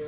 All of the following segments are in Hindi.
Hey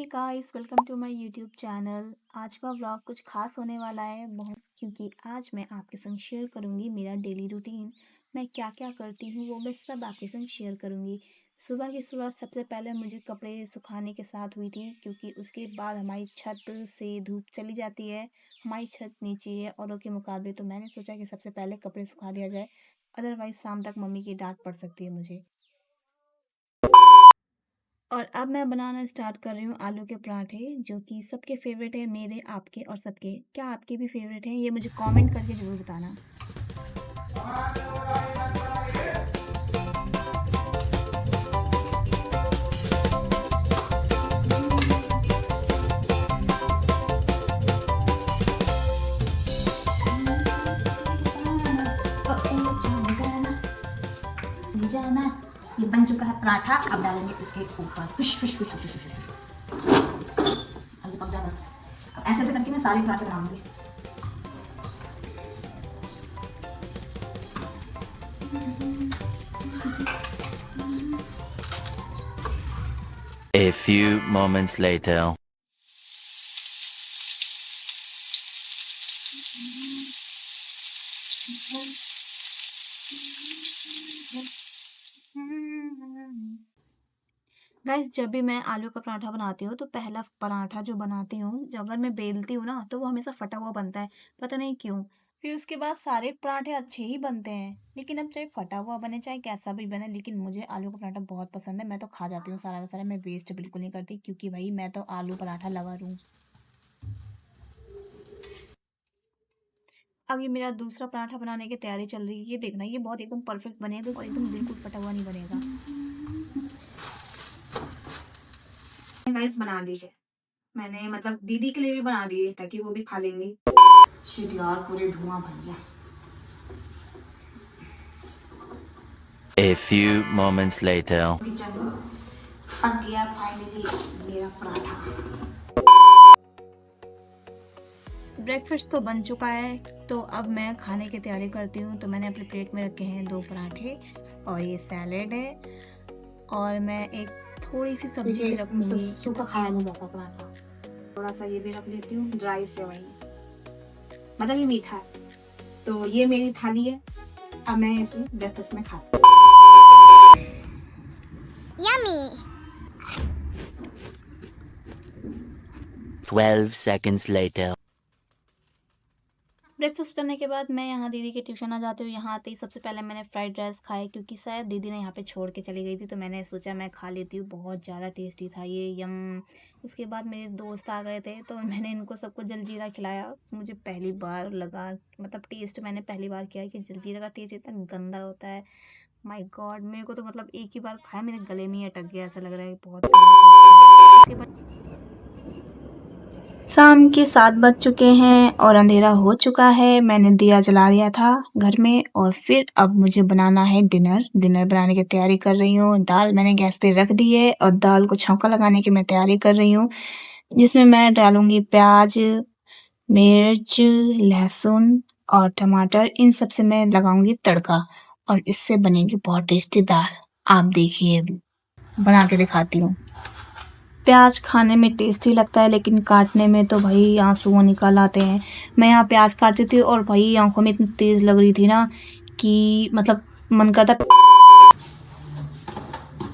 guys, welcome to my YouTube channel. आज का व्लॉग कुछ खास होने वाला है बहुत, क्योंकि आज मैं आपके संग शेयर करूंगी मेरा डेली रूटीन। मैं क्या क्या करती हूँ वो मैं सब आपके संग शेयर करूंगी। सुबह की शुरुआत सबसे पहले मुझे कपड़े सुखाने के साथ हुई थी, क्योंकि उसके बाद हमारी छत से धूप चली जाती है। हमारी छत नीचे है औरों के मुकाबले, तो मैंने सोचा कि सबसे पहले कपड़े सुखा दिया जाए, अदरवाइज़ शाम तक मम्मी की डांट पड़ सकती है मुझे। और अब मैं बनाना स्टार्ट कर रही हूँ आलू के पराठे, जो कि सबके फेवरेट है, मेरे, आपके और सबके। क्या आपके भी फेवरेट हैं? ये मुझे कमेंट करके ज़रूर बताना। जाना ये बन चुका है पराठा। अब डालेंगे इसके ऊपर खुश खुश खुश खुश खुश खुश। अब ये पक जाए बस। अब ऐसे ऐसे करके मैं सारे पराठे बनाऊंगी। A few moments later. Guys, जब भी मैं आलू का पराठा बनाती हूँ तो पहला पराठा जो बनाती हूँ, जो अगर मैं बेलती हूँ ना, तो वो हमेशा फटा हुआ बनता है, पता नहीं क्यों। फिर उसके बाद सारे पराठे अच्छे ही बनते हैं, लेकिन अब चाहे फटा हुआ बने चाहे कैसा भी बने, लेकिन मुझे आलू का पराठा बहुत पसंद है। मैं तो खा जाती हूँ सारा का सारा, मैं वेस्ट बिल्कुल नहीं करती, क्योंकि भाई मैं तो आलू पराठा लवर हूँ। अब ये मेरा दूसरा पराठा बनाने की तैयारी चल रही है। ये देखना, ये बहुत एकदम परफेक्ट बनेगा और एकदम बिल्कुल फटा हुआ नहीं बनेगा। गाइस बना लीजिए। मैंने मतलब दीदी के लिए भी बना दिए ताकि वो भी खा लेंगी। शिट यार, पूरे धुआं भर गया। A few moments later. चलो पक गया फाइनली मेरा पराठा। ब्रेकफास्ट तो बन चुका है, तो अब मैं खाने की तैयारी करती हूँ। तो मैंने अपने प्लेट में रखे हैं 2 पराठे और ये सैलेड है, और मैं एक थोड़ी सी सब्जी भी रखूँगी। सूखा खाया नहीं जाता पराठा। थोड़ा सा ये भी रख लेती हूँ, ड्राई सेवई, मतलब ये मीठा है। तो ये मेरी थाली है, अब मैं इसे ब्रेकफास्ट में खाती हूँ। यम्मी। 12 seconds later. ब्रेकफास्ट करने के बाद मैं यहाँ दीदी के ट्यूशन आ जाती हूँ। यहाँ आते ही सबसे पहले मैंने फ्राइड राइस खाए, क्योंकि शायद दीदी ने यहाँ पे छोड़ के चली गई थी, तो मैंने सोचा मैं खा लेती हूँ। बहुत ज़्यादा टेस्टी था ये, यम। उसके बाद मेरे दोस्त आ गए थे, तो मैंने इनको सबको जलजीरा खिलाया। मुझे पहली बार लगा, मतलब टेस्ट मैंने पहली बार किया कि जलजीरा का टेस्ट इतना गंदा होता है। माय गॉड, मेरे को तो मतलब एक ही बार खाया, मेरे गले में ही अटक गया, ऐसा लग रहा है बहुत गंदा टेस्ट है। उसके बाद शाम के 7 बज चुके हैं और अंधेरा हो चुका है। मैंने दिया जला दिया था घर में, और फिर अब मुझे बनाना है डिनर। डिनर बनाने की तैयारी कर रही हूँ। दाल मैंने गैस पे रख दी है और दाल को छौंका लगाने की मैं तैयारी कर रही हूँ, जिसमें मैं डालूँगी प्याज, मिर्च, लहसुन और टमाटर। इन सब से मैं लगाऊँगी तड़का, और इससे बनेगी बहुत टेस्टी दाल। आप देखिए, बना के दिखाती हूँ। प्याज खाने में टेस्टी लगता है, लेकिन काटने में तो भाई आंसू निकल आते हैं। मैं यहाँ प्याज काटती थी और भाई आंखों में इतनी तेज़ लग रही थी ना कि मतलब मन करता।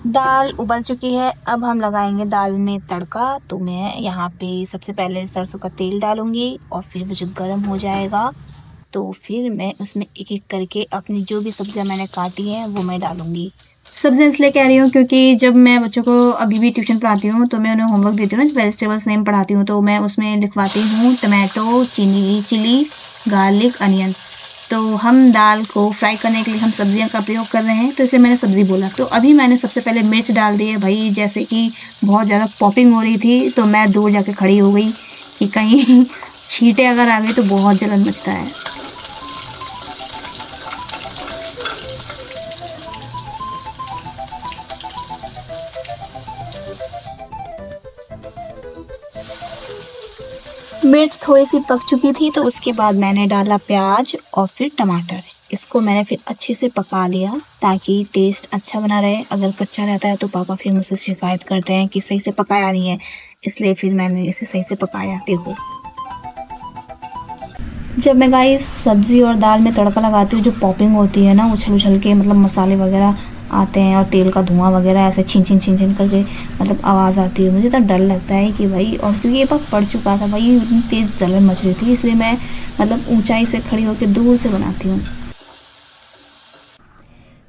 दाल उबल चुकी है, अब हम लगाएंगे दाल में तड़का। तो मैं यहाँ पे सबसे पहले सरसों का तेल डालूंगी, और फिर वो जब गर्म हो जाएगा तो फिर मैं उसमें एक एक करके अपनी जो भी सब्जियाँ मैंने काटी हैं वो मैं डालूंगी। सब्जियाँ इसलिए कह रही हूँ क्योंकि जब मैं बच्चों को अभी भी ट्यूशन पढ़ाती हूँ, तो मैं उन्हें होमवर्क देती हूँ ना, वेजिटेबल्स नेम पढ़ाती हूँ, तो मैं उसमें लिखवाती हूँ टमाटो, चिली, गार्लिक, अनियन। तो हम दाल को फ्राई करने के लिए हम सब्जियां का प्रयोग कर रहे हैं, तो इसलिए मैंने सब्ज़ी बोला। तो अभी मैंने सबसे पहले मिर्च डाल दी है भाई, जैसे कि बहुत ज़्यादा पॉपिंग हो रही थी, तो मैं दूर जाके खड़ी हो गई कि कहीं छींटे अगर आ गई तो बहुत जलन मचता है। मिर्च थोड़ी सी पक चुकी थी तो उसके बाद मैंने डाला प्याज और फिर टमाटर। इसको मैंने फिर अच्छे से पका लिया ताकि टेस्ट अच्छा बना रहे। अगर कच्चा रहता है तो पापा फिर मुझसे शिकायत करते हैं कि सही से पकाया नहीं है, इसलिए फिर मैंने इसे सही से पकाया। देखो, जब मैं गाइस सब्ज़ी और दाल में तड़का लगाती हूँ, जो पॉपिंग होती है ना, उछल उछल के मतलब मसाले वगैरह आते हैं और तेल का धुआं वगैरह ऐसे छिन छिन छिन छिन करके मतलब आवाज़ आती है, मुझे तो डर लगता है कि भाई, और क्योंकि ये बार पड़ चुका था भाई, इतनी तेज़ जलन मच रही थी, इसलिए मैं मतलब ऊंचाई से खड़ी होकर दूर से बनाती हूँ।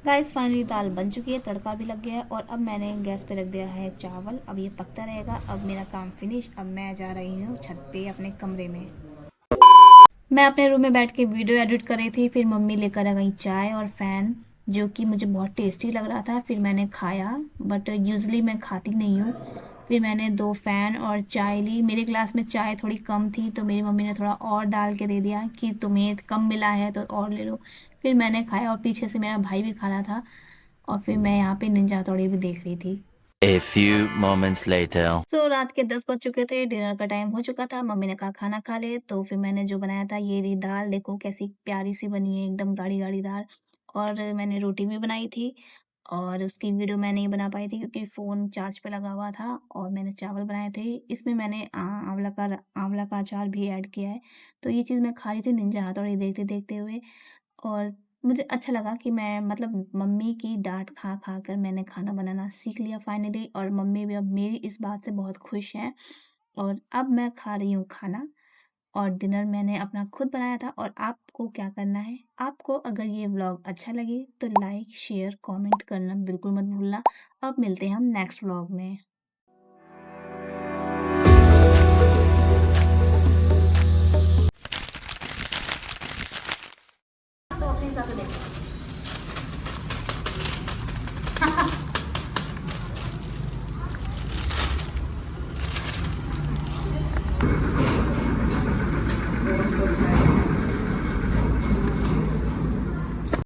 गाइस फाइनली दाल बन चुकी है, तड़का भी लग गया है और अब मैंने गैस पे रख दिया है चावल। अब ये पकता रहेगा। अब मेरा काम फिनिश। अब मैं जा रही हूँ छत पे अपने कमरे में। मैं अपने रूम में बैठ के वीडियो एडिट कर रही थी, फिर मम्मी लेकर आ गई चाय और फ़ैन, जो कि मुझे बहुत टेस्टी लग रहा था। फिर मैंने खाया, बट यूजुअली मैं खाती नहीं हूँ। फिर मैंने 2 फ़ैन और चाय ली। मेरे ग्लास में चाय थोड़ी कम थी तो मेरी मम्मी ने थोड़ा और डाल के दे दिया कि तुम्हें कम मिला है तो और ले लो। फिर मैंने खाया और पीछे से मेरा भाई भी खा रहा था और फिर मैं यहाँ पे निंजा हथौड़ी भी देख रही थी। A few moments later. रात के 10 बज चुके थे, डिनर का टाइम हो चुका था। मम्मी ने कहा खाना खा ले, तो फिर मैंने जो बनाया था, ये रही दाल। देखो कैसी प्यारी सी बनी है, एकदम गाढ़ी-गाढ़ी दाल। और मैंने रोटी भी बनाई थी और उसकी वीडियो मैं नहीं बना पाई थी क्योंकि फ़ोन चार्ज पे लगा हुआ था। और मैंने चावल बनाए थे, इसमें मैंने आँवला का अचार भी ऐड किया है। तो ये चीज़ मैं खा रही थी निंजा हथौड़ी देखते-देखते हुए। और मुझे अच्छा लगा कि मैं मतलब मम्मी की डाँट खा-खा कर मैंने खाना बनाना सीख लिया फाइनली, और मम्मी भी अब मेरी इस बात से बहुत खुश हैं। और अब मैं खा रही हूँ खाना, और डिनर मैंने अपना खुद बनाया था। और आपको क्या करना है? आपको अगर ये व्लॉग अच्छा लगे तो लाइक, शेयर, कमेंट करना बिल्कुल मत भूलना। अब मिलते हैं हम नेक्स्ट व्लॉग में। तो अपने हिसाब से देखो।